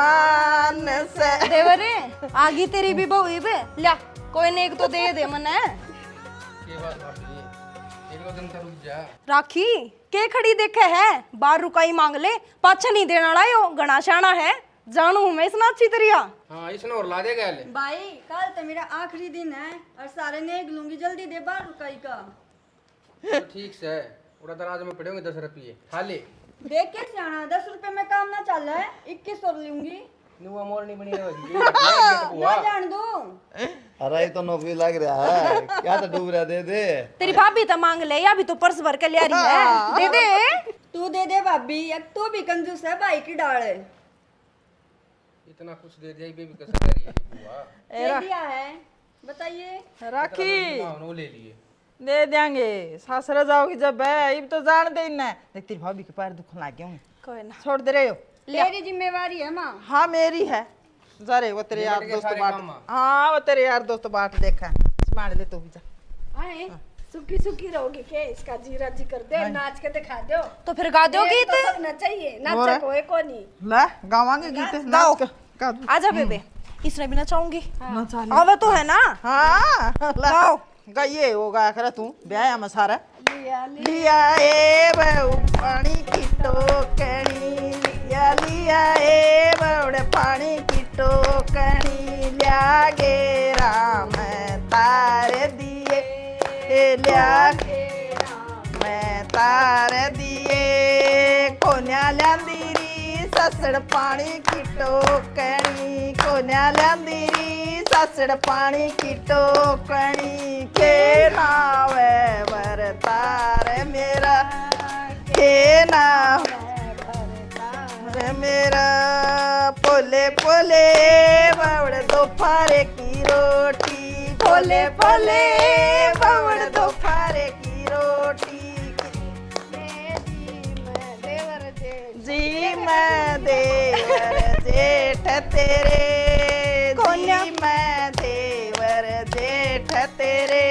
भगवान से। देवरे आगी तेरी भी बहू बे ल्या कोई ने एक तो दे दे मने के बात भाभी एक दो दिन तक रुक जा। राखी के खड़ी देखे है बार रुकाई मांग ले पाछा नहीं देना लायो घना शाना है जानू मैं इतना अच्छी तरिया। हाँ इसने और ला देगा ले। भाई कल तो मेरा आखिरी दिन है और सारे ने लूंगी जल्दी दे बार रुकाई का। तो ठीक से उड़ा दराज में पड़े होंगे 10 रुपये खा ले। देख के सियाना 10 रुपए में काम ना चल रहा है 2100 लूंगी नुआ मोर नहीं बनी ना जान दो। अरे ये तो नौकरी लग रहा है क्या तो डूब रहा दे तेरी भाभी तो मांग ले या भी तो पर्स भर के ले रही है दे दे तू दे भाभी अब तू भी कंजूस है भाई की डाल है। इतना कुछ दे दिया बेबी कैसे करी है बुआ। दे दिया है बताइए। राखी वो ले लिए दे देंगे सासरा जाओगी जब है अब तो जान दे ना देख तेरी भाभी के पैर दुखने लग गए होंगे कोई ना छोड़ दे रहे हो। मेरी जिम्मेवारी है माँ। हाँ मेरी है जा रहे वो तेरे यार के दोस्त सारे बाट काम माँ। हाँ वो तेरे यार दोस्त बाट देखा संभाल ले तू भी जा। आए सुखी सुखी रहोगे के इसका जीरा जी कर दे नाच के दिखा दो तो फिर गा दो गीत तो सब नचाइए नाचा कोई को नहीं ले गावांगे गीत गाओ। नाच के गा दो। आजा बेबे इसने भी नचाऊंगी नचा ले। आवे तो है ना हाँ गाओ। गाइए वो गाया करे तू ब्याह में सारा लिया ए बहू पानी की टोकनी लिया ए बउड़े पानी की टोकनी लिया गे राम तारे दिए लिया मैं तारे दिए कोन्या ल्यांदीरी ससड़ पानी की टोकनी कोन्या ल्यांदीरी ससड़ पानी की टोकनी के नावे वर तारे मेरा के नाव रे मेरा पोले पोले बावड़ दोपहर की रोटी पोले पोले बावड़ दोपहर की रोटी जी मैं देवर जेठ तेरे जी मैं देवर जेठ तेरे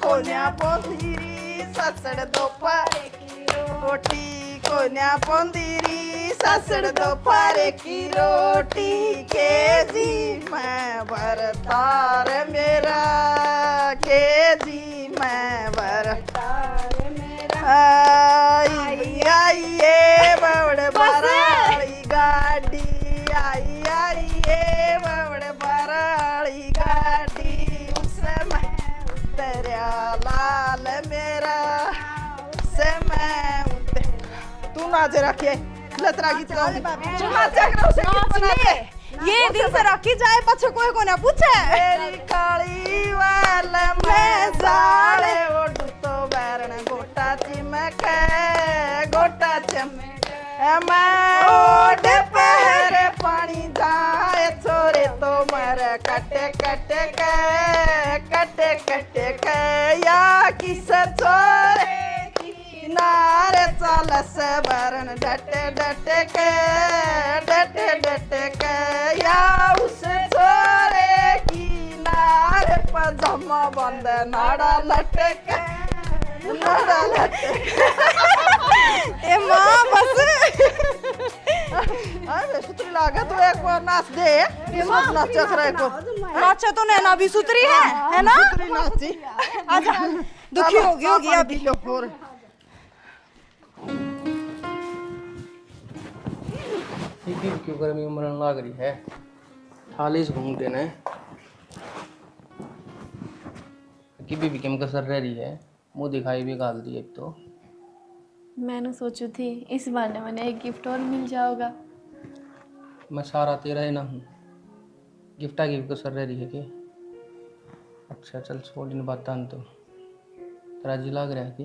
कोन्या पोंदीरी ससड़ दोपहर की रोटी कोन्या पोंदीरी ससड़ दोपहर की रोटी के जी मैं बरतार मेरा के जी मैं बरतार मेरा आई ये बड़ बराड़ी गाड़ी आई ये बड़ बराड़ी गाड़ी उससे मैं उतरिया लाल मेरा उससे मैं उतर तू नाच रखे लतरा गीत ये दिन से रखी जाए पछे कोई को ना पूछे मेरी काली वाल में जाले ओढ़ तो बैरन गोटा चिमक गोटा चमक मैं ओढ़ पहरे पानी जाए छोरे तो मर कटे कटे कटे कटे के या किस छोरे किनारे चलस बरन डटे डटे के या उस छोरे किनारे पजामा बंद नाड़ा लटके नाड़ा लटके ए मां बस अरे सुतरी लागे तो एक बार नाच दे सब नाच रहे को नाचा तो नैना भी सुतरी है ना सुतरी नाची आजा दुखी होगी अभी लो और क्यों गर्मी में मरण लग रही है थाली से घूम देना है कि भी केम कसर रह रही है मुंह दिखाई भी गाल दी एक तो मैंने सोची थी इस बहाने मैंने एक गिफ्ट और मिल जाओगा। मैं सारा तेरा ही ना हूँ गिफ्टा गिफ्ट कसर रह रही है कि अच्छा चल छोड़ इन बात तो तेरा जी लग रहा है कि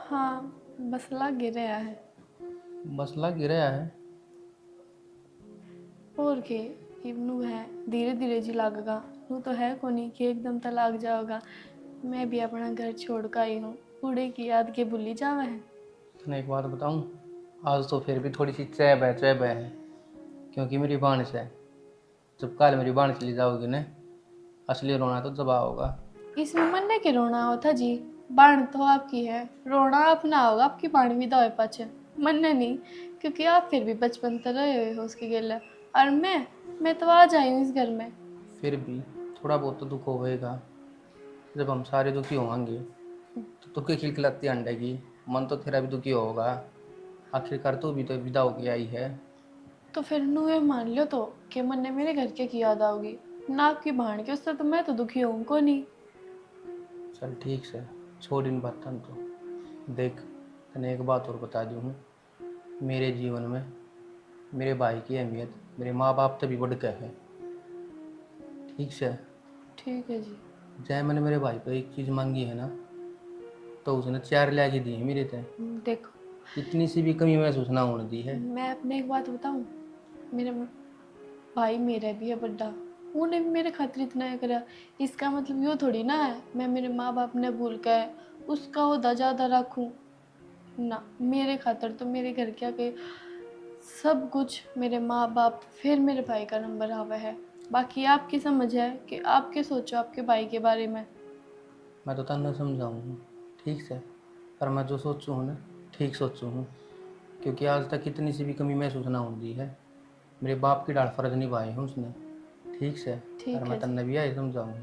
हाँ बस लग ही रहा है बस लग ही रहा है और के इवनू है धीरे धीरे जी लगेगा नू तो है को नहीं कि एकदम तो लग जाओगा। मैं भी अपना घर छोड़ कर आई हूँ बूढ़े की याद के भूली जावा है। मैं एक बात बताऊं आज तो फिर भी थोड़ी सी चैब है क्योंकि मेरी बाण है जब कल मेरी बाण चली जाओगी ना असली रोना तो जब होगा। इसमें मरने के रोना होता जी बाण तो आपकी है, रोना अपना होगा, आपकी बाण विदा होए पाछे मन्ने नहीं, क्योंकि आप फिर भी बचपन तो रहे हुए हो उसके गेला। और मैं तो आ जाई हूँ इस घर में। फिर भी थोड़ा बहुत तो दुख होएगा। जब हम सारे दुखी होंगे तो तू की खिलखिलाती अंडेगी, मन तो तेरा भी दुखी होगा। आखिरकार तू भी तो विदा होके आई है। तो फिर नू ये मान लो तो कि मन्ने मेरे घर के की याद आओगी ना आपकी भाण की, उससे तो मैं तो दुखी हूँ को नहीं। चल ठीक से छोड़ इन बातों तो। देख तने एक बात और बता दूँ हूँ, मेरे जीवन में मेरे भाई की अहमियत मेरे माँ बाप से भी बढ़ के है। ठीक से ठीक है जी। जय मैंने मेरे भाई को एक चीज़ मांगी है ना, तो उसने 4 ला के दी है मेरे ते। देखो इतनी सी भी कमी महसूस ना होने दी है। मैं अपने एक बात बताऊं, मेरे भाई मेरा भी है बड़ा, उन्हें भी मेरे खातिर इतना है करा, इसका मतलब यो थोड़ी ना है मैं मेरे माँ बाप ने भूल के उसका ओहदा ज़्यादा रखूं ना। मेरे खातिर तो मेरे घर क्या के सब कुछ मेरे माँ बाप फिर मेरे भाई का नंबर आवा है। बाकी आपकी समझ है कि आप क्या सोचो आपके भाई के बारे में। मैं तो तन्ने समझाऊँ ठीक से, पर मैं जो सोचूँ हूँ ना ठीक सोचूँ हूँ, क्योंकि आज तक इतनी सी भी कमी महसूस ना होती है। मेरे बाप की डाल फर्ज निभाए हैं उसने ठीक से। ठीक पर है मैं तन्ने भी आई समझाऊँ,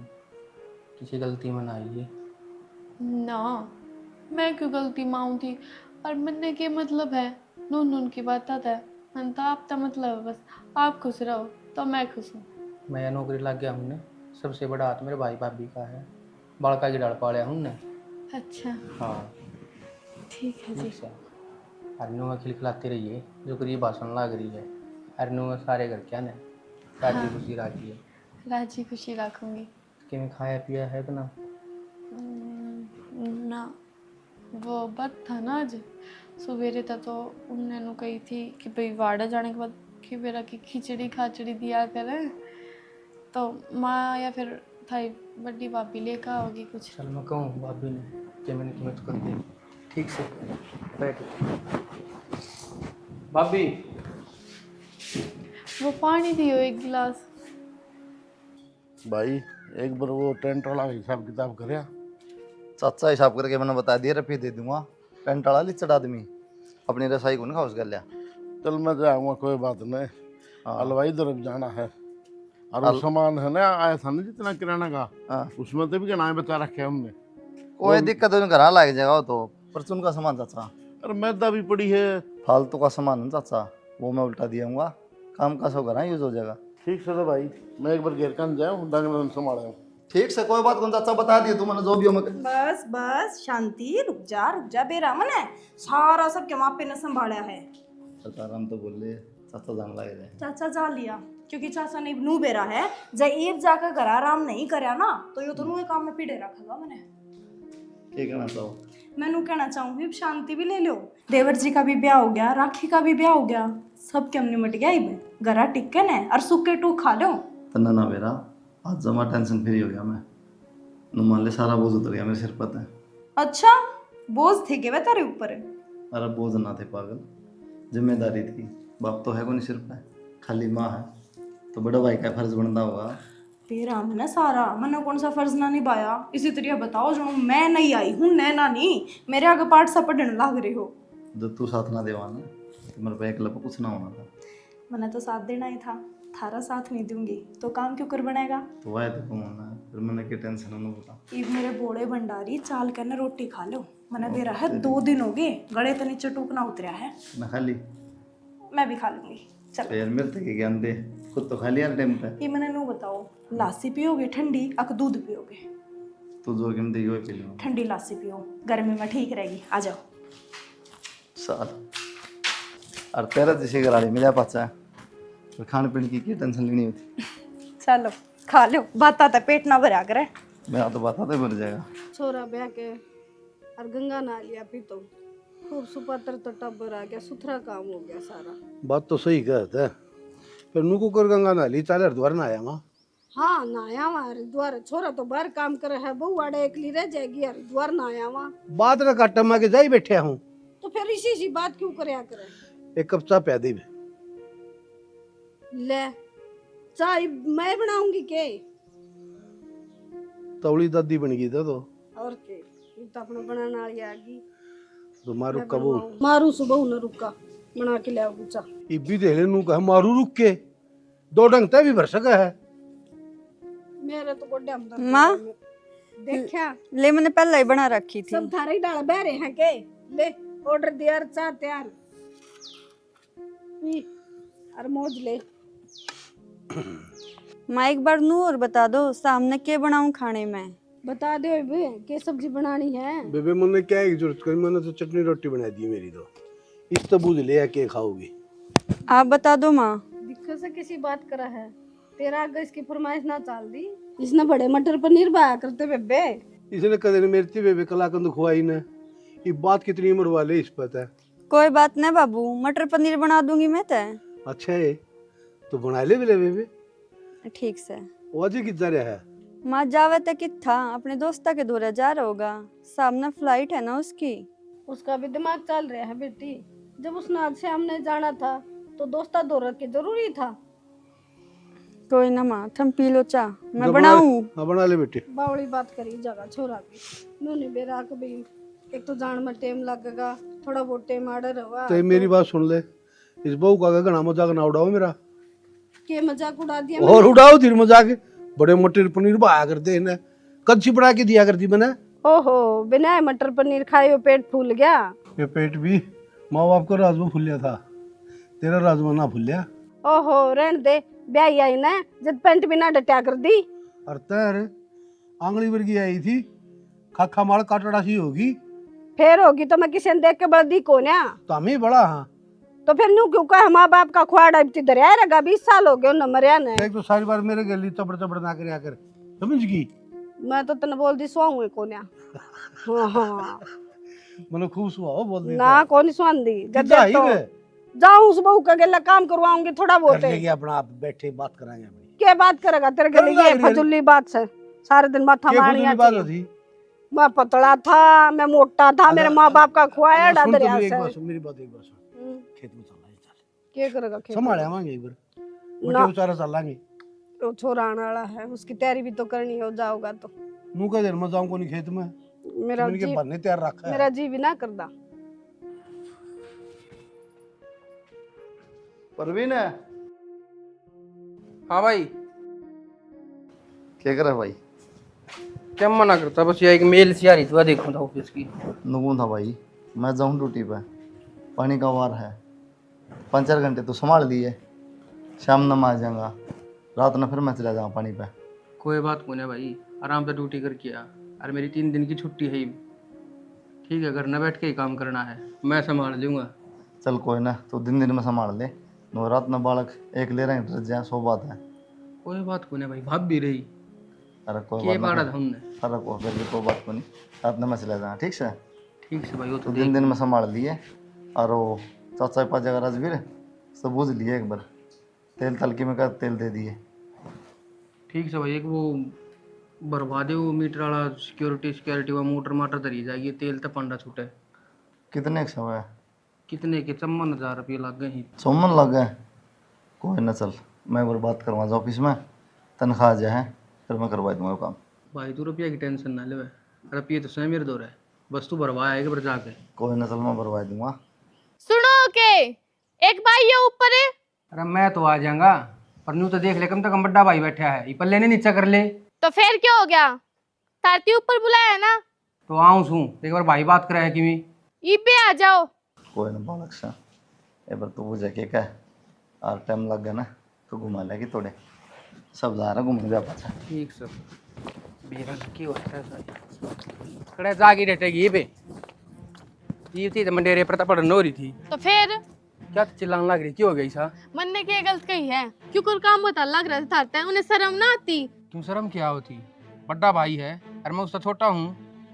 किसी गलती में ना आइए। ना, मैं क्यों गलती माऊँ थी, और मरने के मतलब है नून नून की बात आता है, मन तो आपका मतलब है बस आप खुश रहो तो मैं खुश हूँ। मैं यह नौकरी लग गया हूँ ने, सबसे बड़ा हाथ मेरे भाई भाभी का है। बड़का की डाल पालिया हूँ ने। अच्छा हाँ ठीक है जी। ठीक से। हरनू में खिलखिलाती रहिए, जो करी भाषण लाग रही है। हरनू में सारे घर क्या ने राजी खुशी राजी है। राजी खुशी रखूँगी। कि में खाया पिया है कि ना? ना वो बात था ना आज सवेरे था तो उन्होंने कही थी कि भाई वाड़ा जाने के बाद कि मेरा की खिचड़ी खाचड़ी दिया करें, तो माँ या फिर थाई बड़ी भाभी लेकर आओगी कुछ। चल मैं कहूँ भाभी ने कि मैंने तुम्हें तो कर दी। ठीक से बैठ भाभी। वो पानी दियो एक गिलास। भाई एक बार वो टेंट वाला हिसाब किताब करे। चाचा हिसाब करके मैंने बता दिया, रफी दे दूंगा। पेंट वाला लिचड़ आदमी अपनी रसाई को नहीं खाओ कर लिया। चल मैं जाऊंगा कोई बात नहीं। हाँ। हलवाई तरफ जाना है और वो सामान है ना आया था ना जितना किराना का, हाँ। उसमें तो भी गनाए बचा रखे हमने। कोई दिक्कत नहीं, घर लग जाएगा वो तो। परचून का सामान चाचा, अरे मैदा भी पड़ी है। फालतू का सामान है चाचा, वो मैं उल्टा दिया काम का सौ घर यूज हो जाएगा। ठीक से तो भाई मैं एक बार घेर कर जाऊँ डंगर संभाला हूँ। ठीक से कोई बात कौन चाचा, बता दिया तू मैंने जो भी हो मैं। बस बस शांति, रुक जा बेरामन है, सारा सब के मापे ने संभाला है। चाचा आराम तो बोल ले, चाचा जान लगे रहे। चाचा जा लिया क्योंकि चाचा ने नू बेरा है, जब ईब जाकर घर आराम नहीं करया ना तो यो तो नू काम में पीड़े रखेगा मैंने। क्या कहना चाहो? मैं नू कहना चाहूंगी शांति भी ले लो, देवर जी का भी ब्याह हो गया, राखी का भी ब्याह हो गया, सब क्या निमट गया इब घरा टिक्कन है और सुखे टू खा लो। तना ना मेरा आज जमा टेंशन फ्री हो गया मैं। नुमान ले सारा बोझ उतर गया मेरे सिर पर। अच्छा बोझ थे के वे तेरे ऊपर? अरे बोझ ना थे पागल, जिम्मेदारी थी। बाप तो है को नहीं सिर पे, खाली माँ है, तो बड़ा भाई का फर्ज बनता होगा। तेरा मैंने सारा मैंने कौन सा फर्ज ना निभाया? इसी तरह बताओ जो मैं नहीं आई हूँ नैना नहीं मेरे आगे पाठ सा पढ़ने लाग रहे हो। जब तू साथ ना देवा ना तो मेरे पे एक लप कुछ ना होना था। मैंने तो साथ देना ही था, थारा साथ नहीं दूंगी तो काम क्यों कर बनेगा? तो वाय तो कम होना है, फिर मैंने क्या टेंशन है बता। ईब मेरे बोड़े भंडारी चाल करने रोटी खा लो, मैंने बेरा है 2 दिन हो गए गले तो नीचे टूकना उतरा है। मैं खाली मैं भी खा लूंगी चल। तो यार मेरे तक ज्ञान दे, खुद तो खा लिया टाइम पे। ये मैंने नू बताओ, लासी पियोगे ठंडी अक दूध पियोगे? तू जो कीमत देगी वही पी लूँगा। ठंडी लासी पियो, गर्मी में ठीक रहेगी, आ जाओ। साल और तेरा जैसे गराड़ी मिला पाचा तो खाने पीने की टेंशन लेनी होती। चलो खा लो, बात आता पेट ना भरा करे। मैं तो बताते भर जाएगा। छोरा ब्याह के और गंगा नहा लिया पी तो खूब सुपत्र तो टब्बर आ गया, सुथरा काम हो गया सारा। बात तो सही कहता है, पर नुको कर गंगा नाली चाले हरिद्वार ना आया वहाँ। हाँ नाया वहाँ हरिद्वार, छोरा तो बाहर काम करे है, बहू आड़े एकली रह जाएगी, हरिद्वार ना आया वहाँ। बात ना काटा मैं के जाई बैठे हूँ। तो फिर इसी सी बात क्यों करया करे? एक कप चाय पिया दी। ले चाय मैं बनाऊंगी के? तवली दादी बन गई था तो। और के ये तो अपना बनाना वाली आ गई तो मारू कबू मारू सुबह न रुका बना के ले आओ गुचा इब्बी दे ले नू कह मारू रुक के दो डंग तय भी भर सका है। मेरे तो गोड्डे अंदर माँ? देखा ले मैंने पहले ही बना रखी थी। सब थारे ही डाल बहरे हैं के ले ऑर्डर दिया और चाह तैयार पी और मौज ले। माँ एक बार नू और बता दो सामने के बनाऊं खाने में। बता दो बे के सब्जी बनानी है। बेबे मैंने क्या की जरूरत करी, मैंने तो चटनी रोटी बना दी मेरी तो। इस तो बूझ ले के खाओगी। आप बता दो माँ। दिक्कत से किसी बात करा है तेरा आगे इसकी फरमाइश ना चाल दी। इसने बड़े मटर पनीर बनाया करते बेबे। इसने कदे मेरी थी बेबे कलाकंद खुआई ने। ये बात कितनी उम्र वाले इस पता है। कोई बात नहीं बाबू, मटर पनीर बना दूंगी मैं तो। अच्छा है तो बना ले बेबे। ठीक से। वो अजय कितना रहा है? माँ जावे तक किथा अपने दोस्ता के दौरे जा रहा होगा, सामने फ्लाइट है ना उसकी। उसका भी दिमाग चल रहा है बेटी। जब उसने आज से हमने जाना था तो दोस्ता दौरा के जरूरी था। कोई ना माँ, तुम पी लो चाह, मैं बनाऊं। हाँ बना ले बेटे। बावड़ी बात करी जगह छोरा की नूने बेरा के भी एक तो जान में टाइम लगेगा, थोड़ा बहुत टाइम आडर हुआ तो मेरी बात सुन ले, इस बहू का घना मजाक ना उड़ाओ मेरा। के मजाक उड़ा दिया और उड़ाओ धीरे मजाक। बड़े मटर पनीर बनाया करते हैं, कच्ची बना के दिया करती मैंने। ओहो बिना मटर पनीर खाए पेट फूल गया। ये पेट भी माँ बाप का राजमा फूलिया था, तेरा राजमा ना फूलिया। ओहो रहन दे, ब्याही आई ना जब पेंट भी ना डटिया कर दी। और तेरे आंगली वर्गी आई थी, खाखा माल काटड़ा सी होगी। फिर होगी तो मैं किसी ने देख के बड़ा दी को ना तो हम ही बड़ा हाँ। तो फिर नू क्यों कहा माँ बाप का खुआड़ा इतनी दरिया रहेगा। 20 साल हो गए न मरिया ने। एक तो सारी बार मेरे गली तबड़ तबड़ ना करे आकर, समझ गई? मैं तो तने बोल दी सुहाऊं को ना। हाँ मैंने खूब सुहा हो बोल दी ना कौन सुहान दी जब कितना ही तो बे? जाऊं उस बहू का गला काम करवाऊंगी थोड़ा बहुत कर लेगी अपना, आप बैठे बात कराएंगे अपनी। क्या बात करेगा तेरे गले कर ये ला फजुल्ली बात से सारे दिन माथा क्या मारनी फजूली बात आती होती? मैं पतला था, मैं मोटा था, मेरे माँ बाप का खुआया सुन तो दरिया मेरी एक बात से। सुन, मेरी बात एक बात सुन। खेत में चलना है, चल क्या करेगा खेत संभाले आवांगे एक बार, ना। बेटे बेचारा चलांगे। वो छोरा आने वाला है, उसकी तैयारी भी तो करनी हो जाओगा तो। नू का देर में जाऊं को नहीं खेत में, मेरा इनके जी भरने तैयार रखा है। मेरा जी भी ना करदा। परवीन है हाँ भाई। क्या कर रहा है भाई? क्या मना करता, बस ये एक मेल सी आ रही थी, वह देखूँ था ऑफिस की। नुकून था भाई, मैं जाऊँ ड्यूटी पे, पानी का वार है, 5-4 घंटे तो संभाल लिए, शाम न मैं आ जाऊँगा, रात न फिर मैं चला जाऊँगा पानी पे। कोई बात को नहीं भाई, आराम से ड्यूटी कर किया। अरे मेरी 3 दिन की छुट्टी है, ठीक है, घर न बैठ के ही काम करना है, मैं संभाल लूँगा। चल कोई ना, तो दिन दिन में संभाल ले, नो रात न बालक एक ले रहे हैं ड्रेस जाए, 100 बात है। कोई बात को नहीं भाई, भाग भी रही अरे कोई के बात बाड़ा नहीं, था हमने। फर्क हो गया, कोई बात को नहीं, रात न मैं चला जाऊँगा, ठीक से? ठीक से भाई, वो तो तो दिन दिन में संभाल लिए। और वो चाचा पाँच जगह राजवीर सब बूझ लिए एक बार, तेल तलकी में कर तेल दे दिए। ठीक से भाई, एक वो बर्बाद है वो मीटर वाला सिक्योरिटी वो मोटर माटर धरी जाएगी, तेल तो पंडा छूटे। कितने का समय है? कितने के 54,000 रुपये लग गए ही। 54 लग गए? कोई ना, चल मैं एक बार बात करवा जाऊँ ऑफिस में, तनख्वाह जो है फिर मैं करवा दूँगा काम। भाई तू रुपया की टेंशन ना ले, रुपये तो स्वयं मेरे दो है, बस तू भरवाया एक बार जाके। कोई ना, चल मैं भरवा दूँगा। सुनो के एक भाई ये ऊपर है। अरे मैं तो आ जाऊंगा, पर न्यू तो देख ले, कम से कम बड्डा भाई बैठा है, ये पल्ले नहीं नीचा कर ले। तो फिर क्या हो गया, तारती ऊपर बुलाया है ना, तो आऊँ छू एक बार भाई बात करे है कि ये पे आ जाओ। कोई ना बालक सा, एक बार तो बुझे के क्या और टाइम लग गया ना तो घुमा लेगी थोड़े, सब जा रहा घूमने जा पाचा। ठीक सर, बेरंग की होता है सारी खड़े जागी रहतेगी ये पे, ये थी तो मंडेरे पर पढ़ने हो रही थी। तो फिर क्या चिल्लाने लग रही, क्यों हो गई सा? मन ने क्या गलत कही है, क्यों कोई काम बता लग रहा था, उन्हें शर्म ना आती। क्यों शर्म क्या होती, बड्डा भाई है और मैं उससे छोटा हूँ,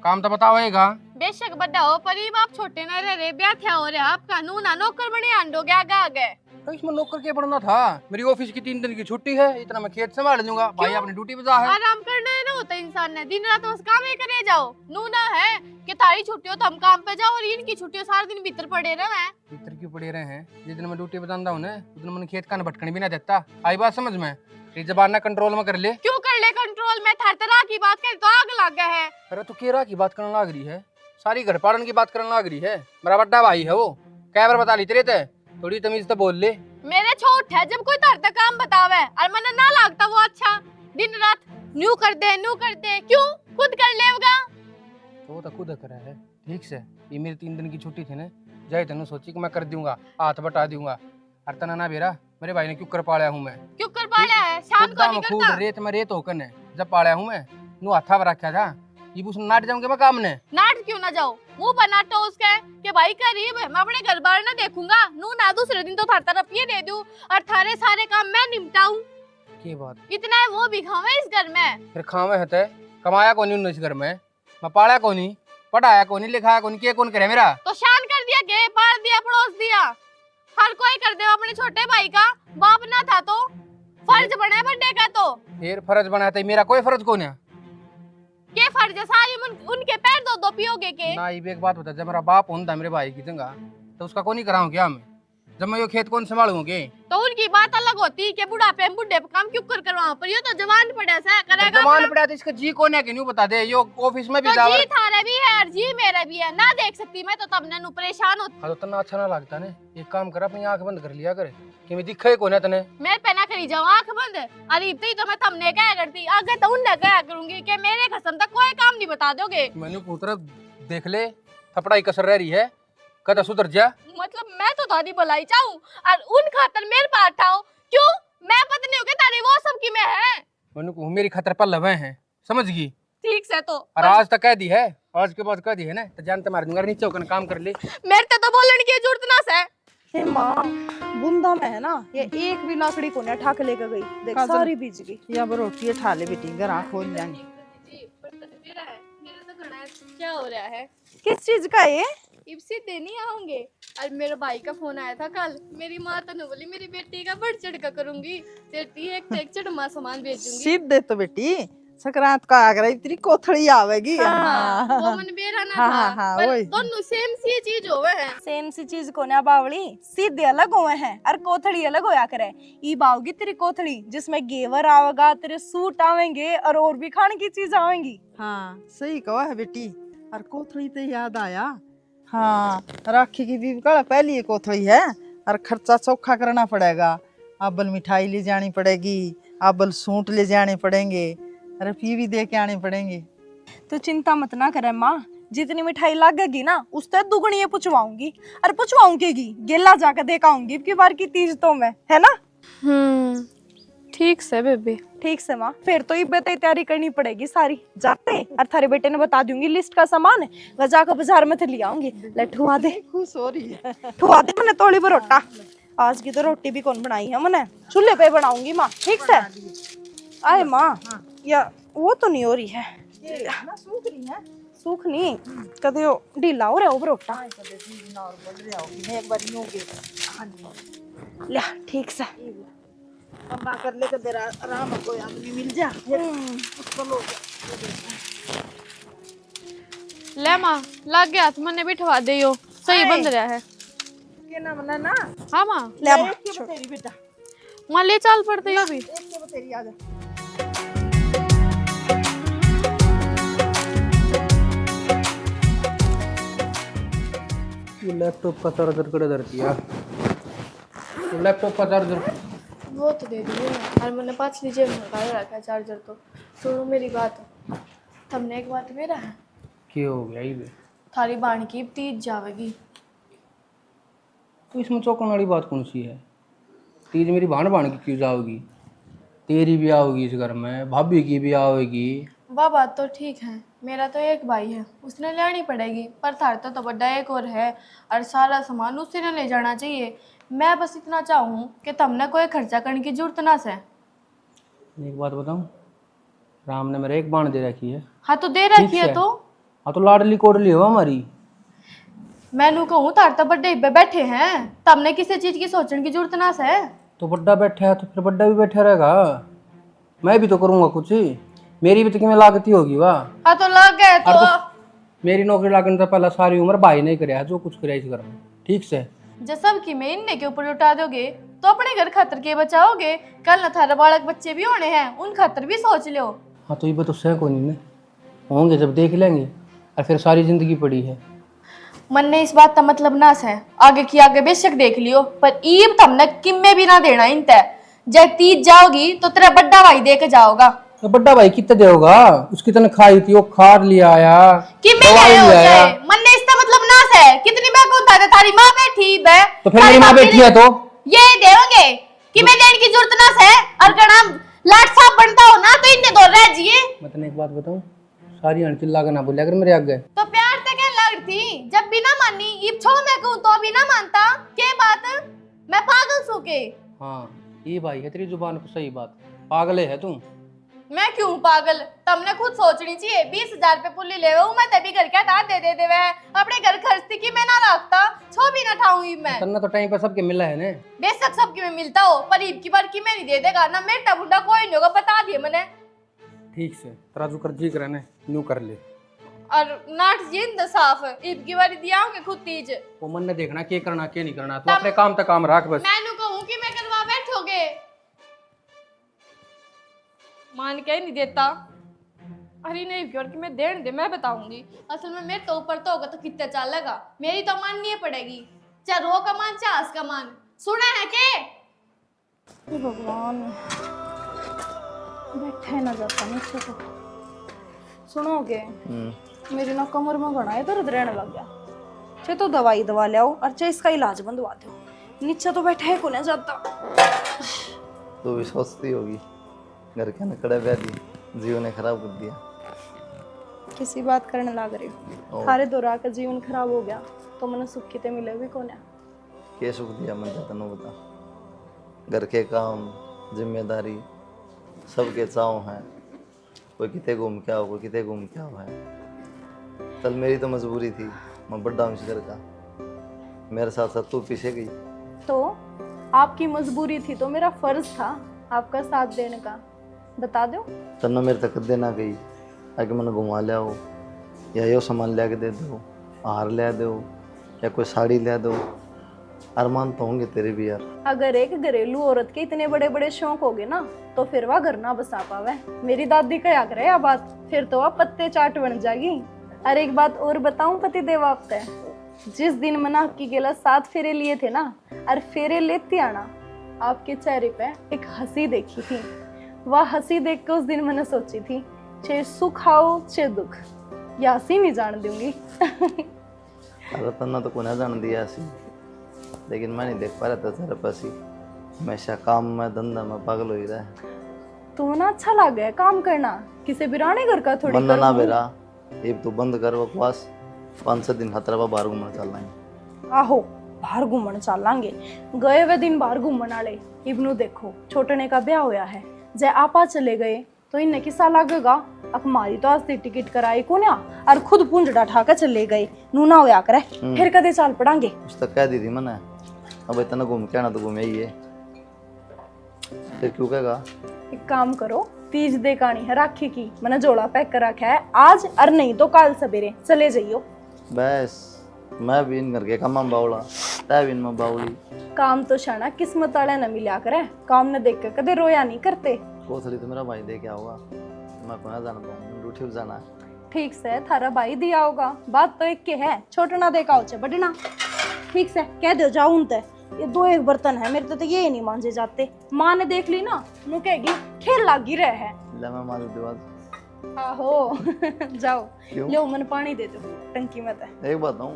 काम तो बताओगा। बेशक बड़ा हो पर ये बाप छोटे ना रह रहे, ब्याह क्या हो रहा आपका, नू ना नौकर बने आंडो गया आगे। तो इसमें नौकर के पढ़ना था। मेरी ऑफिस की 3 दिन की छुट्टी है, इतना मैं खेत संभाल लूंगा। भाई अपनी ड्यूटी पे जा है। आराम करना है ना होता इंसान ने, दिन रात बस काम ही करे जाओ। नू ना है कि तारी छुट्टी हो तो हम काम पे जाओ और इनकी छुट्टी हो सारा दिन भीतर पड़े रहे हैं। भीतर क्यों पड़े रहे हैं? जिस दिन मैं ड्यूटी पे जाता हूँ ना उस दिन मैंने खेत का भटकने भी ना देता। आई बात समझ में? ये जबान ना कंट्रोल में कर ले। क्यों कर ले कंट्रोल में? हर तरह की बात करे तो आग लग गया है। अरे तू केरा की बात करने लग रही है, सारी घर पालन की बात करने लग रही है। मेरा बड़ा भाई है वो, क्या बार बता ली तेरे ते, थोड़ी तमीज तो बोल ले। मेरे छोट है जब कोई तरता काम बतावे और मन ना लगता वो अच्छा दिन रात न्यू कर दे क्यों खुद कर लेगा। तो खुद करा है ठीक से। ये मेरी 3 दिन की छुट्टी थी ना, जाए तेन सोची कि मैं कर दूंगा, हाथ बटा दूंगा। अरे तना ना बेरा, मेरे भाई ने क्यों कर पाया हूँ मैं। क्यों कर पाया है? शान को नहीं करता। रेत में रेत होकर ने जब पाया हूँ मैं, नु हाथा पर रखा था। ये पूछ नाट जाऊंगे मैं काम ने। नाट क्यों ना जाओ, मुंह पर नाटो उसके कि भाई करीब है, मैं अपने घर बार ना देखूंगा। नू ना दूसरे दिन तो थार तरफ ये दे दूं और थारे सारे काम मैं निपटाऊं। की बात इतना है वो भी खावे इस घर में। फिर खावे है कमाया कौन नहीं इस घर में, मैं पाला कौन नहीं, पढ़ाया कौन नहीं, लिखाया कौन, किया कौन करे मेरा। तो शान कर दिया, गे पाल दिया, पड़ोस दिया, हर कोई कर दे। अपने छोटे भाई का बाप ना था तो फर्ज बना बड़े का। तो फिर फर्ज बनाया था, मेरा कोई फर्ज कौन है? के फर्ज है सारी उनके पैर दो पियोगे के। ना ये भी एक बात बता, जब मेरा बाप होता मेरे भाई की जगह तो उसका कौन ही कराऊं क्या मैं? जब मैं ये खेत कौन संभालूंगी? तो उनकी बात अलग होती कि बुढ़ापे बुढ़े पे काम क्यों कर वहां पर। ये तो जवान पड़ा सा करेगा। जवान पड़ा तो इसका जी कौन है कि नहीं बता दे। यो ऑफिस में भी तो जावर जी थारा भी है और जी मेरा भी है ना, देख सकती मैं तो तब नु परेशान होती। हाँ तो तना अच्छा ना लगता ने। एक काम कर, अपनी आंख बंद कर लिया कर कि मैं दिखे कौन है तने। मैं पहना करी जाऊं आंख बंद? अरे इतनी तो मैं थमने क्या करती, आगे तो उनने क्या करूंगी कि मेरे कसम तक कोई काम नहीं बता दोगे। मैंने पुत्र देख ले, थपड़ाई कसर रह रही है, कदा सुधर जा। मतलब मैं तो तारी भलाई चाहूं और उन खातर मेरे पास आओ क्यों? मैं पत्नी हूं के तारी वो सब की मैं है। मैंने को मेरी खतर पर लवे हैं, समझ गई? ठीक से तो और आज तक कह दी है, आज के बाद कह दी है ना तो जानते मार दूंगा। नीचे होकर काम कर ले। मेरे तो बोलने की जरूरत ना से। हे माँ, बुंदा में है ना ये एक भी लाकड़ी को नहीं ठाक लेकर गई, देख काजल। सारी बीज गई। या रोटी उठा ले बेटी, घर आँख खोल जाएंगे। क्या हो रहा है? किस चीज का ये? इब्सी देनी आऊंगे और मेरे भाई का फोन आया था कल। मेरी माँ तो नहीं बोली मेरी बेटी का बढ़ चढ़ का करूंगी, तेरी एक चढ़मा सामान भेजूंगी। सीट दे तो बेटी, संक्रांत का आगरा इतनी कोथड़ी आवेगी। हाँ, वो मन बेरा ना हाँ, था हाँ, पर वही। दोनों सेम सी चीज होवे हैं। सेम सी चीज को ना बावली, सीधे अलग हुए हैं और कोथड़ी अलग होया करे। ई बावगी तेरी कोथड़ी जिसमें घेवर आवेगा, तेरे सूट आवेंगे और भी खाने की चीज आवेंगी। हाँ सही कहा है बेटी। और कोथड़ी तो याद आया, हाँ राखी की भी कल पहली कोथड़ी है और खर्चा चौखा करना पड़ेगा। अब्बल मिठाई ले जानी पड़ेगी, अब्बल सूट ले जाने पड़ेंगे, रफी भी दे के आने पड़ेंगे। तो चिंता मत ना करे माँ, जितनी मिठाई लगेगी ना उससे दुगनी ये पुछवाऊंगी और पुछवाऊंगी गेला जाकर देखाऊंगी की बार की तीज तो मैं, है ना? ठीक से बेबी। ठीक से माँ, फिर तो ये तैयारी करनी पड़ेगी सारी जाते। और थारे बेटे ने बता दूंगी लिस्ट का सामान, वह जाकर बाजार में से ले आऊंगी। ले ठुआ दे, खुश हो रही है। ठुआ दे मैंने थोड़ी बरोटा। आज की तो रोटी भी कौन बनाई है मैंने, चूल्हे पे बनाऊंगी माँ। ठीक से आए माँ, या वो तो नहीं हो रही है, सूख रही है। सूख नहीं कदे ढीला हो रहा है बरोटा। एक बार यूं के ले ठीक से अम्मा कर ले के तेरा आराम कोई आदमी मिल जा उसको लो। ले माँ लग गया तो मैंने बिठवा दे यो सही बन रहा है। के नाम ना हाँ माँ ले माँ, एक के तेरी बेटा, वहाँ ले चल पड़ते यो भी। एक के तेरी आ जा। ये लैपटॉप का चार्जर कड़े धर दिया, लैपटॉप का चार्जर वो तो दे दिए ना, और मैंने पाछली जेब में निकाल रखा है चार्जर। तो सुनो मेरी बात, तुमने एक बात मेरा है क्या हो गया ये? थारी बाण की तीज जावेगी। तो इसमें चौंकने वाली बात कौन सी है? तीज मेरी भाण की क्यों जाओगी? तेरी भी आओगी इस घर में, भाभी की भी आओगी। वह बात तो ठीक है, मेरा तो एक भाई है उसने लेनी पड़ेगी, पर थार तो बड़ा एक और है और सारा सामान उसी ने ले जाना चाहिए। मैं बस इतना चाहूँ कि तुमने कोई खर्चा करने की जरूरत ना से। एक बात बताऊं, राम ने मेरे एक बाण दे रखी है। हाँ तो दे ठीक रखी है है। तो हाँ तो लाडली कोडली हो हमारी। मैनू कहूँ तार तो बड़े इब्बे बैठे हैं, तमने किसी चीज की सोचने की जरूरत ना है। तो बड्डा बैठा है तो फिर बड्डा भी बैठा रहेगा। मैं भी तो करूँगा कुछ, मेरी भी तो किमें लागती होगी वाह। हाँ तो लग गए तो, मेरी नौकरी लगने से पहले सारी उम्र भाई नहीं कराया, जो कुछ कराया इस घर में, ठीक से। जब सबकी मैं इनने के ऊपर उठा दोगे तो अपने घर खातर के बचाओगे, कल न थारे बालक बच्चे भी होने हैं, उन खातर भी सोच लो। हाँ तो ये तो सह को नहीं होंगे, जब देख लेंगे, और फिर सारी जिंदगी पड़ी है। मन ने इस बात का मतलब ना है, आगे की आगे बेशक देख लियो, पर ईब तमने किम्मे भी ना देना इन तय। जब तीज जाओगी तो तेरा बड्डा भाई दे के जाओगा। तो बड्डा भाई कितने देगा, उसकी तनख्वाह थी, वो खाद लिया आया, किम्मे दवाई ले हो लिया जाए, आया। मन ने इसका मतलब ना है। कितनी बार कौन था थारी माँ बैठी बे, तो फिर मेरी माँ बैठी है तो ये देओगे कि मैं देने की जरूरत ना है। और कणा लाट साहब बनता हो ना तो इन्ने दो रह जिए। मैं तने एक बात बताऊं, सारी अनचिल्ला का ना बोले अगर मेरे आगे। तो प्यार से क्या लग थी, जब भी ना मानी इब छो मैं कहूं तो भी ना मानता। के बात मैं पागल सू के। हाँ ये भाई है तेरी जुबान पर सही बात, पागल है तू। मैं क्यों पागल, तमने खुद सोचनी चाहिए। 20,000 पे पुल्ली ले मैं तभी घर क्या था दे दे वह अपने घर खर्चती की मैं ना रखता, छो भी ना ठाऊं मैं। तन्ना तो टाइम पर सबके मिला है ने, बेशक सबकी में मिलता हो, पर ईब की बार की मैं नहीं दे देगा ना, मेरा बुढ़ा कोई नहीं होगा, बता दिए मैंने। ठीक से तराजू कर जी करे ने न्यू कर ले। और नाट जिंद साफ ईब की बार दिया होंगे खुद तीज। वो मन ने देखना के करना के नहीं करना, तू अपने काम तक काम रख बस। मैनू कहूं कि मैं करवा बैठोगे, मान के नहीं देता। अरे नहीं क्यों कि मैं देने दे, मैं बताऊंगी। असल में मेरे तो ऊपर तो होगा तो कितना चलेगा, मेरी तो माननी पड़ेगी। चाहे रो का मान चाहे हंस का मान, सुना है के? हे भगवान, बैठे ना जाता नीचे तो। सुनोगे, मेरी ना कमर में घना दर्द रहने लग गया। चाहे तो दवाई दवा ले आओ और चाहे इसका इलाज बंदवा दो, नीचे तो बैठे को नहीं जाता। तो भी सोचती होगी घर के नकड़े बैठी जीवन ने खराब कर दिया। किसी बात करने लग रही हो, थारे दोरा का जीवन खराब हो गया तो मैंने सुख किते मिलेगी कौन है? के सुख दिया मन तनु बता, घर के काम जिम्मेदारी सबके चाव हैं, कोई किते घूम के आओ कोई किते घूम के आओ है। चल मेरी तो मजबूरी थी, मैं बड़ा हूँ इस घर का, मेरे साथ साथ तू पीछे गई। तो आपकी मजबूरी थी तो मेरा फर्ज था आपका साथ देने का, बता दो। तन्ना मेरे तक देना गई आगे मैंने घुमा लिया हो, या यो सामान ले के दे दो, हार ले दो, या कोई साड़ी ले दो। अरमान तो होंगे तेरे भी यार। अगर एक घरेलू औरत के इतने बड़े बड़े शौक हो गए ना तो फिर वह घर ना बसा पावे। मेरी दादी कहा करे यह बात, फिर तो वह पत्ते चाट बन जाएगी। और एक बात और बताऊं पति देव आपसे, जिस दिन मैंने आपकी गेला 7 फेरे लिए थे ना, और फेरे लेती आना आपके चेहरे पे एक हंसी देखी थी। वह हंसी देख के उस दिन मैंने सोची थी, चाहे सुख आओ चाहे दुख, यह हंसी नहीं जान दूंगी। अरे तन्ना तो कोने जान दिया ऐसी, लेकिन मैं नहीं देख पा रहा था तेरे पास ही, हमेशा काम में धंधा में पागल हो ही रहा है। तो ना अच्छा लग गया काम करना, किसी बिराने घर का थोड़ी मन ना करूं। बेरा ये तो बंद कर बकवास, 5-6 दिन खतरा बाहर घूमने चल रहे। आहो बाहर घूमन चलांगे, गए वे दिन बाहर घूमन आले। इब्नू देखो छोटने का ब्याह होया है, जय आपा चले गए तो इन्हें किस्सा लगेगा। अखमारी तो आज टिकट कराई को ना, और खुद पूंजड़ा ठाकर चले गए, नूना होया करे फिर कदे चाल पड़ांगे। उस तक कह दी थी मैंने, अब इतना घूम के आना तो घूमे ही है, फिर क्यों कहेगा। एक काम करो, तीज दे कहानी है राखी की, मैंने जोड़ा पैक कर रखा है आज, और नहीं तो कल सवेरे चले जाइयो। बस मैं भी इन घर के काम में बावला, तै भी इनमें बावली। काम तो शाना किस्मत वाले न मिला करे, काम न देख के कदे रोया नहीं करते। कोथली तो मेरा भाई दे के आऊंगा, मैं कौन जाना पाऊंगा, रूठी जाना है। ठीक से थारा भाई दिया होगा, बात तो एक के है, छोटना देखा हो बड़ना। ठीक से कह दो जाओ उनते, ये 2-1 बर्तन है मेरे तो ये नहीं मांजे जाते। माँ ने देख ली ना, नु कहेगी खेल लागी रहे है। ले मैं मार दूँ आज। आहो जाओ क्यों? लो मन पानी दे दो टंकी में ते। एक बात हूँ,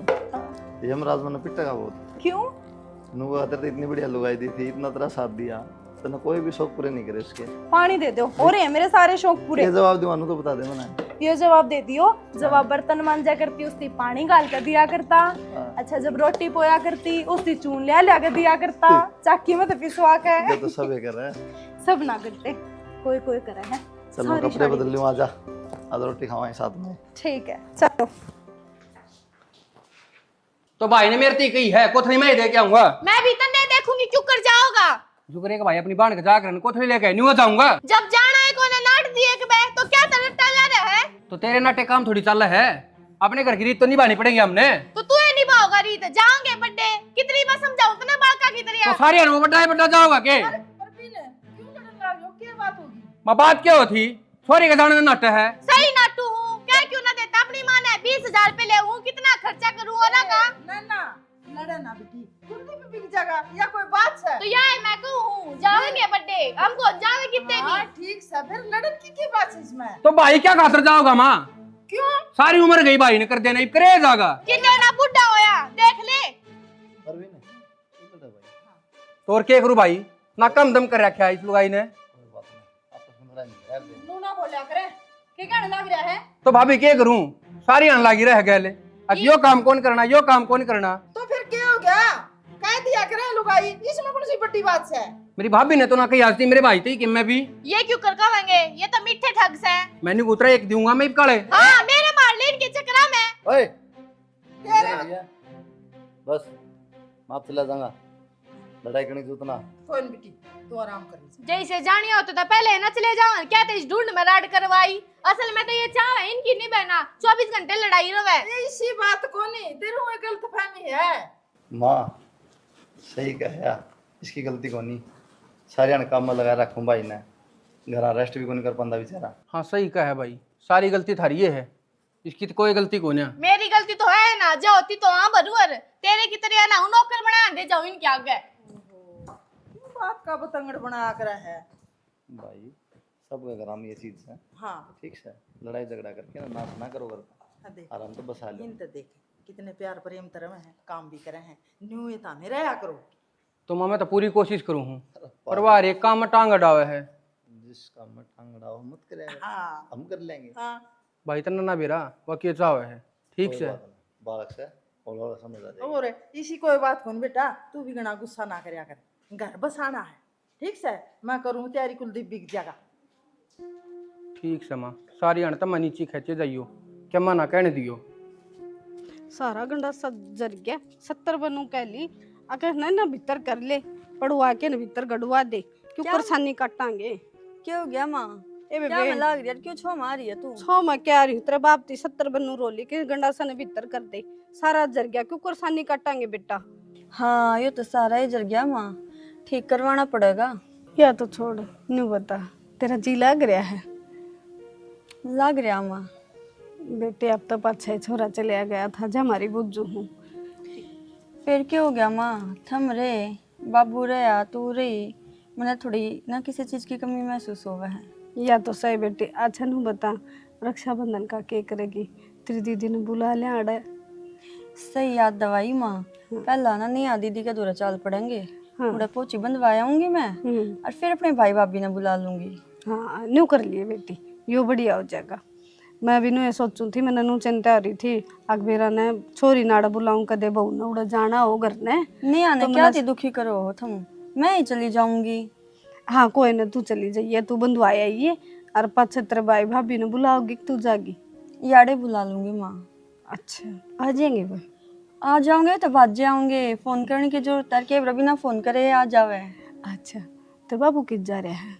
ये हमराज मैंने पिटा का बहुत। क्यों? नुआ तो इतनी बढ़िया लुगाई दी थी, इतना तेरा साथ दिया, तो कोई भी शौक पूरे नहीं करे उसके। पानी दे दो, हो रहे हैं मेरे सारे शौक पूरे। ये जवाब दिवानू तो बता दे मैंने। ये जवाब दे दियो, जवाब बर्तन मांजा करती उसकी पानी गाल कर दिया करता। अच्छा जब रोटी पोया करती उसकी चून लिया कर दिया करता, चाकी में तो पिसवा के। ये तो सब कर रहा है, सब ना करते, कोई कोई करे है। चल मैं कपड़े बदल लूँ, आजा आज रोटी खावाएं साथ में। ठीक है चलो। तो भाई ने मेरे ती कही है कोथली मैं ही दे के आऊंगा। मैं भी तन्ने देखूंगी क्यों कर जाओगा। जो करेगा भाई अपनी बाण के जाकर कोथली लेके नहीं जाऊंगा। जब जाना है कोने नाट दिए के बे तो क्या तरह टला रहा है। तो तेरे नाटे काम थोड़ी चल रहा है, अपने घर की रीत तो निभानी पड़ेगी हमने। तो तू ये निभाओगा रीत, जाओगे बड्डे कितनी बार समझाऊं तो ना बालका की तरह। तो सारी अनु बड्डा जाओगा के मां बात क्या होती छोरी के जाने नाटे है। सही नाटू हूँ क्या क्यों ना देता अपनी मां ने 20,000 पे ले हूँ कितना खर्चा करूँ और ना ना लड़े ना बेटी, कुर्ती पे बिक जाएगा या कोई बात है। तो यार मैं कहूँ जाओगे बड्डे हमको जावे कितने भी। ठीक है फिर लड़न की बात है इसमें। तो भाई क्या खातर जाओगा माँ? क्यों? सारी उम्र गई भाई ने कर देना करे जागा कितने ना बुढ़ा होया देख ले। परवीन है भाई, तो और क्या करूँ भाई, ना कम दम कर रखा है इस लुगाई ने। कोई बात नहीं, आपस में लड़ाई नहीं यार दे। नू ना बोला करे के कहने लग रहा है। तो भाभी क्या करूँ, सारी आने लगी रह गए। अब यो काम कौन करना यो काम कौन करना। तो फिर क्या हो गया, कह दिया करे लुगाई, इसमें कौन सी बड़ी बात है। मेरी भाभी ने तो ना कही आती मेरे भाई थी कि मैं भी ये क्यों कर कहेंगे, ये तो मीठे ठग्स हैं। मैंने उतरा एक दूंगा मैं काले। हाँ मेरे मार ले इनके चक्रा में। ओए भैया बस माफ चला जाऊंगा, लड़ाई करनी जरूरत ना। कोई नहीं बेटी तू आराम कर। जैसे जानिया होता था पहले न चले जाओ, क्या तेज ढूंढ में राड करवाई। असल में तो ये चाह है इनकी नहीं बहना 24 घंटे लड़ाई रहे। इसी बात को नहीं, तेरे में गलतफहमी है। माँ सही कहा, इसकी गलती को नहीं, सारे ने काम में लगा रखूं भाई ने, घर रेस्ट भी को नहीं कर पाता बेचारा। हाँ सही कहा है भाई, सारी गलती थारी ये है, इसकी तो कोई गलती को नहीं। मेरी गलती तो है ना, जो होती तो हाँ बरूर तेरे की तरह ना नौकर बना दे जाओ इनके आगे। बात का बतंगड़ बना कर है भाई सबका घर में ये चीज है। हाँ ठीक है, लड़ाई झगड़ा करके ना नाश ना करो घर हाँ, देख आराम तो बसा लो। इन तो देख कितने प्यार प्रेम तरह में है, काम भी करे हैं, न्यू ये था मेरा या करो। तो मैं तो पूरी कोशिश करूँ हूँ, परिवार एक काम में टांग अड़ावे है। जिस काम में टांग अड़ाओ मत करेगा, हाँ हम कर लेंगे। हाँ भाई तना ना बेरा वकील चावे है। ठीक कोई से बात नहीं, बालक से और समझ आ जाएगी। और इसी कोई बात कौन बेटा, तू भी गना गुस्सा ना करया कर, घर बसाना है। ठीक से मैं करूँ तैयारी, कुलदीप बिक जाएगा। ठीक से माँ, सारी अण तमा नीचे खेचे जाइयो, क्या मना कहने दियो। सारा गंडा सब जर गया 70 बनू कह ली, अगर ना भीतर कर ले पड़वा के न भीतर गड़वा दे क्यों क्या? परेशानी काटांगे। क्या हो गया माँ, ए क्या बेबे में लाग रही है, क्यों छो मारी है तू। छो मैं क्या रही हूँ, तेरे बाप ती 70 बनू रोली के गंडा सा ने भीतर कर दे, सारा जर गया क्यों परेशानी काटांगे बेटा। हाँ ये तो सारा ही जल गया माँ, ठीक करवाना पड़ेगा। या तो छोड़, न्यू बता तेरा जी लग रहा है। लग रहा माँ। बेटे अब तो पाछा छोरा चले गया था, जा हमारी बुज्जू हूँ। फिर क्या हो गया माँ, थम रे बाबू रहा तू रही, मैंने थोड़ी ना किसी चीज की कमी महसूस हुआ है। या तो सही बेटे, अच्छा नू बता रक्षाबंधन का के करेगी, तेरी दीदी ने बुला लिया आड़ा। सही याद दवाई माँ, पहला ना नहीं दीदी के दूर चाल पड़ेंगे, थोड़ा पोची बंधवाया आऊंगी मैं और फिर अपने भाई भाभी ने बुला लूंगी। हाँ न्यू कर लिए बेटी, यो बढ़िया हो जाएगा। मैं भी नु ये सोचूं थी, मैंने नु चिंता हो रही थी अकबेरा ने छोरी नाड़ा बुलाऊं कदे बहू ने उड़ा जाना हो घर ने नहीं आने तो क्या थी दुखी करो हो तुम, मैं ही चली जाऊंगी। हाँ कोई ना तू चली जाइए, तू बंधवाया ये और 75 भाई भाभी ने बुलाओगी तू जागी। याड़े बुला लूंगी माँ। अच्छा आ जाएंगे वो, आ जाओगे तो बाज जाओगे, फोन करने की जरूरत है, के बिना फोन करे आ जावे। अच्छा तो बाबू किस जा रहा है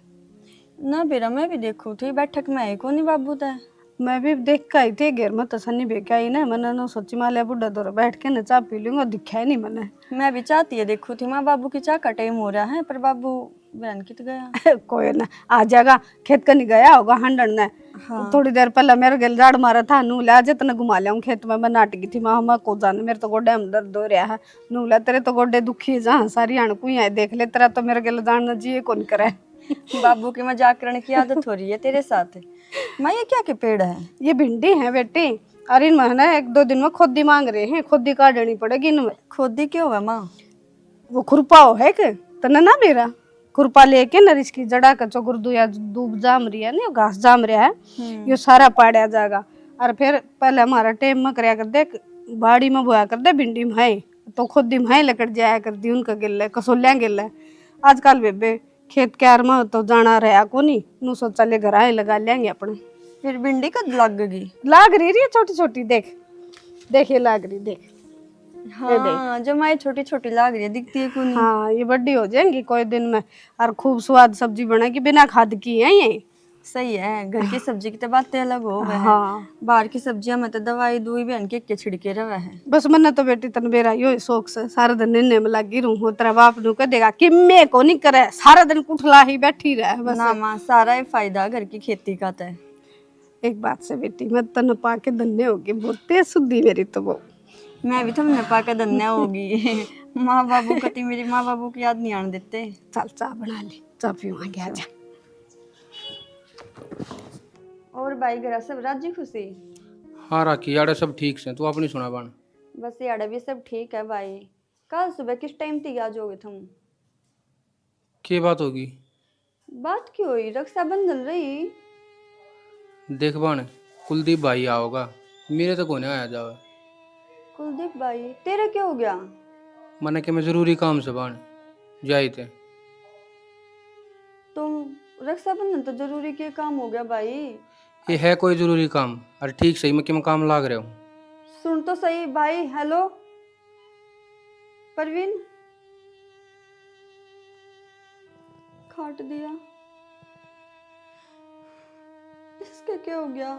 ना बेरा मैं भी देखू थी बैठक में है को नहीं बाबू था। मैं भी देख के आई थी घेर में तो सन्नी बेके आई ना, मैंने ना सोची माले बुढ़ा दौरा बैठ के ना चाय पी लूंगा, दिखा ही नहीं मैंने। मैं भी चाहती है देखू थी माँ, बाबू की चाय का टाइम हो रहा है पर बाबू बहन कित गया। कोई ना आ जाएगा, खेत का नहीं गया होगा हंडन ने। हाँ। थोड़ी देर पहले मेरे गल राड मारा था, नू ला जितना घुमा लिया खेत में, मैं नाटकी थी माँ को जाने, मेरे तो गोडे में दर्द हो रहा है। नू ला तेरे तो गोडे दुखी है जहाँ सारी अणकू ही देख ले, तेरा तो मेरे गल जान जी कौन करे। बाबू की मजाक करने की आदत हो रही है तेरे साथ। माँ ये क्या के पेड़ है? ये भिंडी है बेटी, और इनमें है ना 1-2 दिन में खोदी मांग रहे हैं, खोदी काटनी पड़ेगी इनमें। खोदी क्यों है माँ? वो खुरपा हो है के तना ना मेरा खुरपा लेके न इसकी जड़ा का चोगुरदू या दूब जाम रही है नहीं, घास जाम रहा है, ये सारा पाड़ा जाएगा। और फिर पहले हमारा टेम में कराया कर दे, बाड़ी में बोया कर दे भिंडी में, तो खोदी में लकड़ जाया कर दी उनका गिल्ला कसोलिया गिल्ला। आजकल बेबे खेत क्यार में तो जाना रहा को नहीं, नू सोचा ले घर आए लगा लेंगे अपने। फिर भिंडी कद लग गई? लाग रही है छोटी छोटी, देख देख ये लाग रही, देख हाँ जो माए छोटी छोटी लाग रही है दिखती है कुनी। हाँ ये बड़ी हो जाएंगी कोई दिन में, और खूब स्वाद सब्जी बनाएगी, बिना खाद की है ये। सही है, घर की सब्जी की तो बातें अलग हो गए हैं। हाँ बाहर की सब्जियां में तो दवाई दूई बहन के छिड़के रहा है। बस मैंने तो बेटी तन बेरा यो शौक से सारा दिन निन्ने में लगी रहूं, हो तेरा बाप नु कह देगा कि मैं को नहीं करे, सारा दिन कुठला ही बैठी रहे बस। ना माँ सारा ही फायदा घर की खेती का तो है। एक बात से बेटी मैं तन पाके धन्य होगी, बहुत तेज सुधी मेरी तो वो। मैं भी तुमने पाकर धन्य होगी। माँ बाबू कति मेरी माँ बाबू की याद नहीं आने देते। चल चाय बना ली, चाय पीवा गया जा। और भाई घर सब राजी खुशी? हाँ राखी यार सब ठीक से, तू अपनी सुना बन। बस यार भी सब ठीक है भाई। कल सुबह किस टाइम तक आ जाओगे तुम? क्या बात होगी? बात क्यों हुई? रक्षाबंधन रही। देख बन, कुलदीप भाई आओगा, मेरे तो कोने आया जावे। कुलदीप भाई तेरा क्या हो गया? मने के मैं जरूरी काम से बन जाए थे। तुम रक्षाबंधन तो जरूरी के काम हो गया भाई। ये है कोई जरूरी काम? अरे ठीक सही, मैं क्यों काम लाग रहा हूँ। सुन तो सही भाई। हेलो परवीन, काट दिया। इसका क्या हो गया?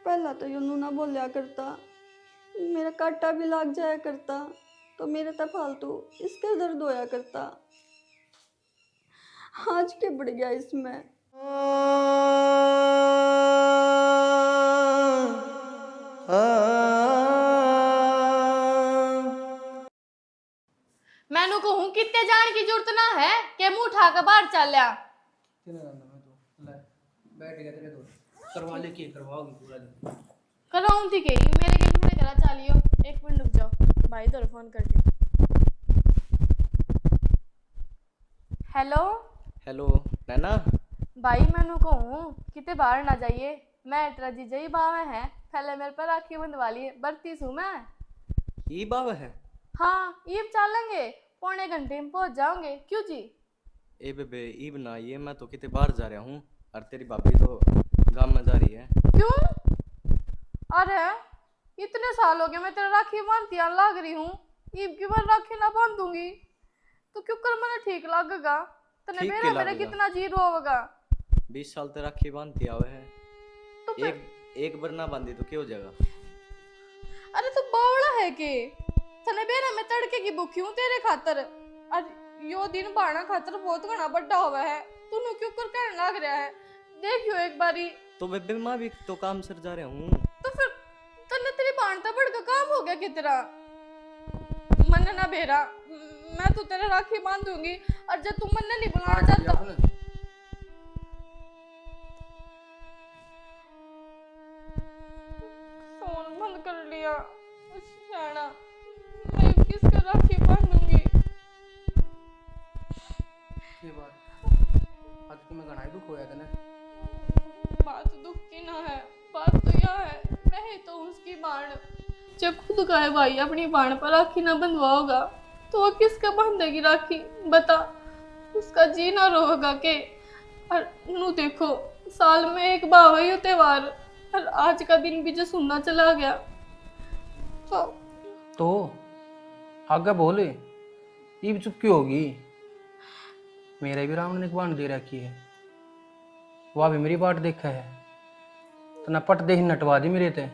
पहला तो यूं ना बोलिया करता, मेरा काटा भी लाग जाया करता तो मेरे तो फालतू इसका दर्द होया करता। आज के बढ़ गया इसमें। मैनू कहूँ कितने जान की जरूरत ना है कि मुंह उठा के बाहर चल आ। बैठ गया तेरे तो करवा ले, के करवाओगी पूरा दिन। कराऊं थी के मेरे के मेरे घर चलियो, एक मिनट रुक जाओ भाई, तो फोन कर दी। हेलो हेलो नैना। भाई मैनू कहूँ कितने बाहर ना जाइए, मैं तेरा जीजा ही बावे है, पहले मेरे पर राखी बंधवा लिए, बरती सू मैं। ई बाव है? हाँ ईब चलेंगे, पौने घंटे में पहुंच जाओगे। क्यों जी? ए बेबे ईब ना, ये मैं तो कितने बाहर जा रहा हूँ और तेरी भाभी तो गांव में जा रही है। क्यों? अरे इतने साल हो गए मैं तेरा राखी बांधती आ लाग रही हूँ, ईब की बार राखी ना बांधूंगी तो क्यों कर मैंने ठीक लगेगा? तने ठीक मेरा के मेरा लगेगा। कितना जीरो होगा? 20 साल तक राखी बांधती आवे है, तो फिर एक बार ना बांधी तो क्या हो जाएगा? अरे तू बावड़ा है के? तने बेरा मैं तड़के की भूखी हूँ तेरे खातर, और यो दिन बाणा खातर बहुत घना बड़ा हुआ है, तूने क्यों कर कहने लग रहा है? देखियो एक बारी। तो बेबे मैं भी तो काम सर जा रहा हूँ। तो फिर तने तेरी बाणता बढ़ का काम हो गया कितना? मन ना बेरा, मैं तो तेरे राखी बांध दूंगी, और जब तुम मन नहीं बुलाना चाहता फोन बंद कर लिया। शाना, मैं किसका राखी बांधूंगी? ये बात आज तो मैं घना ही दुख होया था ना। बात दुख की ना है, बात तो यह है मैं ही तो उसकी बाण। जब खुद का है भाई अपनी बाण पर राखी ना बंधवाओगा तो वो किसका बांधेगी राखी? बता, उसका जी ना रोगा के? और नू देखो साल में एक बार हुई त्योहार, और आज का दिन भी जो सुनना चला गया तो आगे बोले, ये भी चुप क्यों होगी? मेरे भी रावण ने एक बाण दे रखी है, वह भी मेरी बाट देखा है, तो न पट दे ही नटवा दी मेरे ते।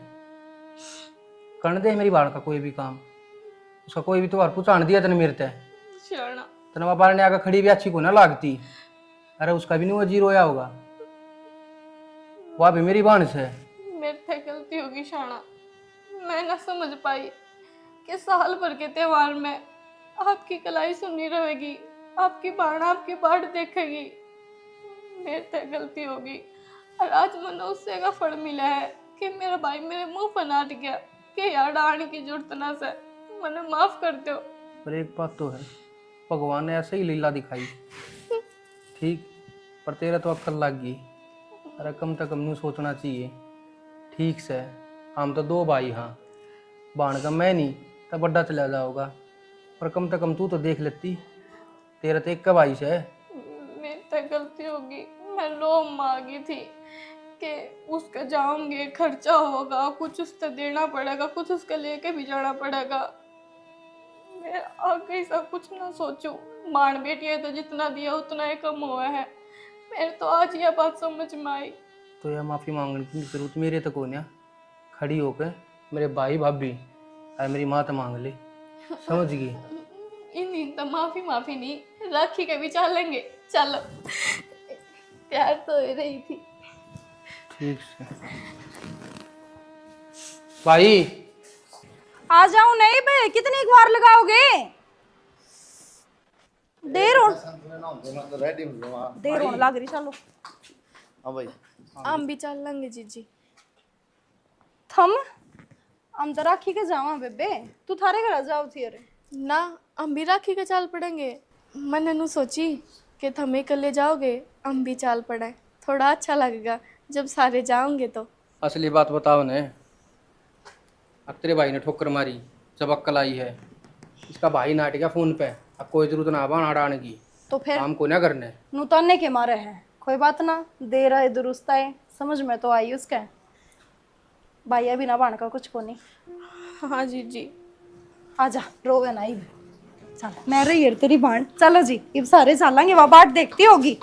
करने दे मेरी बाण का कोई भी काम, उसका कोई भी त्योहार पुचान दिया तने मेरे ते। शाना। तना बार ने आगे खड़ी भी अच्छी को ना लागती, अरे उसका भी नहीं वो जी रोया होगा, वह भी मेरी बाण से। मेरे से गलती होगी शाना, मैं ना समझ पाई कि साल भर के त्योहार में आपकी कलाई सुननी रहेगी, आपकी बाण आपकी बाट देखेगी। मेरे से गलती होगी, और आज मैंने उससे का फल मिला है कि मेरा भाई मेरे मुंह पर नाट गया कि यार डांट की जरूरत ना से, मैंने माफ कर दो। पर एक बात तो है, भगवान ने ऐसे ही लीला दिखाई ठीक, पर तेरा तो अक्ल लग गई। अरे कम से कम नहीं सोचना चाहिए ठीक से, हम तो दो भाई हाँ, बाण का मैं नहीं तो बड़ा चला जाओगा, पर कम से कम तू तो देख लेती, तेरा तो एक का भाई से। मेरे से गलती होगी, मैं लो मांगी थी कि के उसका जाऊंगे, खर्चा होगा, कुछ उससे देना पड़ेगा, कुछ उसका लेके भी जाना पड़ेगा। मैं आगे सब कुछ ना सोचूं। माण बेटी है तो जितना दिया उतना ही कम हुआ है। मेरे तो आज यह बात समझ में आई। तो यह माफ़ी मांगने की जरूरत मेरे तक हो ना, खड़ी होकर मेरे भाई भाभी और मेरी माँ तो मांग ले, समझ गई? इन तो माफी नहीं, राखी के भी चल लेंगे। चलो, प्यार तो हो रही थी। ठीक से भाई। आ जाऊं नहीं बे, कितनी बार लगाओगे? देर हो लग रही। चलो हाँ भाई, हम भी चल लेंगे जीजी। हम तो राखी के जावा बेबे, तू थारे घर जाओ थी। अरे ना, हम भी राखी के चाल पड़ेंगे। मैंने नु सोची कि तुम अकेले जाओगे, हम भी चाल पड़े, थोड़ा अच्छा लगेगा जब सारे जाओगे तो। असली बात बताओ ने, अब तेरे भाई ने ठोकर मारी जब अक्कल आई है। इसका भाई नाट गया फोन पे, अब कोई जरूरत ना बना डालने की, तो फिर काम को ना करने। नुताने के मारे हैं, कोई बात ना, दे रहा है दुरुस्त है, समझ में तो आई उसका। भाई अभी ना बाण का कुछ को नहीं। हाँ जीजी। आजा, रोवे ना इब। चल मैं रही है तेरी बाण। चलो जी, इब सारे चलेंगे, वहां बाट देखती होगी।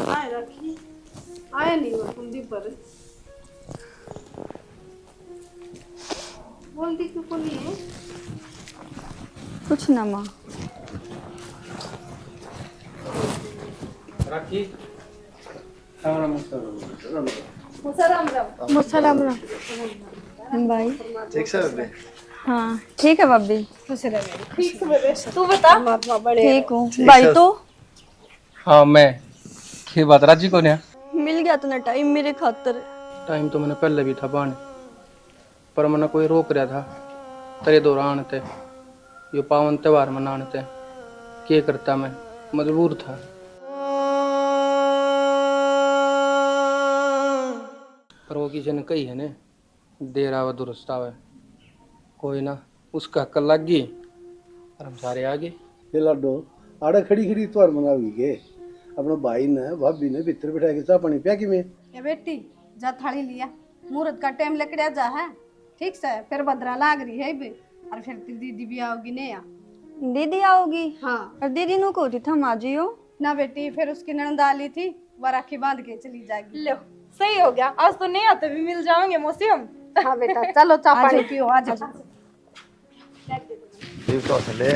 आए राखी आए नहीं वो कुंदी पर बोलती क्यों को नहीं है? कुछ ना माँ। राखी राम भाई ठीक से बेबे। हाँ ठीक है भाभी। तू बता। ठीक हूँ भाई। तो हाँ मैं की बात राजी को ने मिल गया तो ना टाइम मेरे खातर। टाइम तो मैंने पहले भी था बाण, पर मैंने कोई रोक रहा था तेरे दौरान थे, यो पावन त्योहार मनाने थे। क्या करता, मैं मजबूर था। पर वो किसी ने कही है ने, देर आवे दुरुस्त आवे। कोई ना, उसका अक्ल लग गई और हम सारे आगे। ये लाडो आड़े खड़ी खड़ी त्योहार मनाओगी के? अपने भाई ने भाभी ने भीतर बिठा के चाह पानी पिया कि में? ये बेटी जा थाली लिया, मुहूर्त का टाइम लकड़िया जा है। ठीक से फिर भद्रा लाग रही है बे, और फिर तेरी दीदी भी आओगी ने या? दीदी आओगी? हाँ। और दीदी नु को थी थम आ जियो ना बेटी, फिर उसकी ननद आली थी, वो राखी बांध के चली जाएगी। लो सही हो गया, आज तो नहीं आते भी मिल जाओगे मौसी हम। हाँ बेटा चलो चाय पानी पियो। आज ठीक तो ले